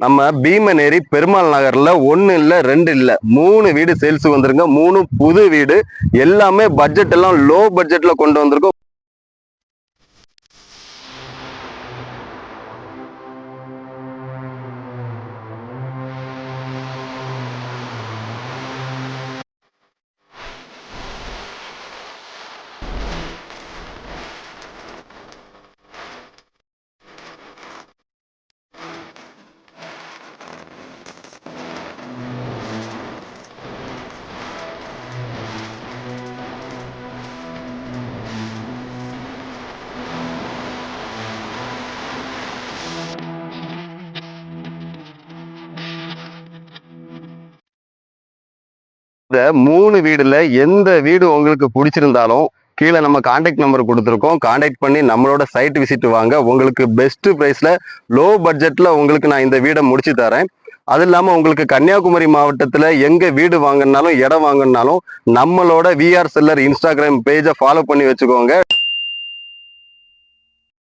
நம்ம பீமநேரி பெருமாள் நகர்ல 1 இல்ல 2 இல்ல 3 வீடு சேல்ஸ் வந்துருங்க. 3 புது வீடு, எல்லாமே பட்ஜெட் எல்லாம் லோ பட்ஜெட்ல கொண்டு வந்திருக்கோம். இந்த 3 வீடுல எந்த வீடு உங்களுக்கு பிடிச்சிருந்தாலும் கீழே நம்ம கான்டாக்ட் நம்பர் கொடுத்துருக்கோம். கான்டாக்ட் பண்ணி நம்மளோட சைட் விசிட் வாங்க. உங்களுக்கு பெஸ்ட் பிரைஸ்ல லோ பட்ஜெட்ல உங்களுக்கு நான் இந்த வீடை முடிச்சு தரேன். அது இல்லாம உங்களுக்கு கன்னியாகுமரி மாவட்டத்துல எங்க வீடு வாங்கினாலும் இடம் வாங்கினாலும் நம்மளோட விஆர் செல்லர் இன்ஸ்டாகிராம் பேஜை ஃபாலோ பண்ணி வச்சுக்கோங்க.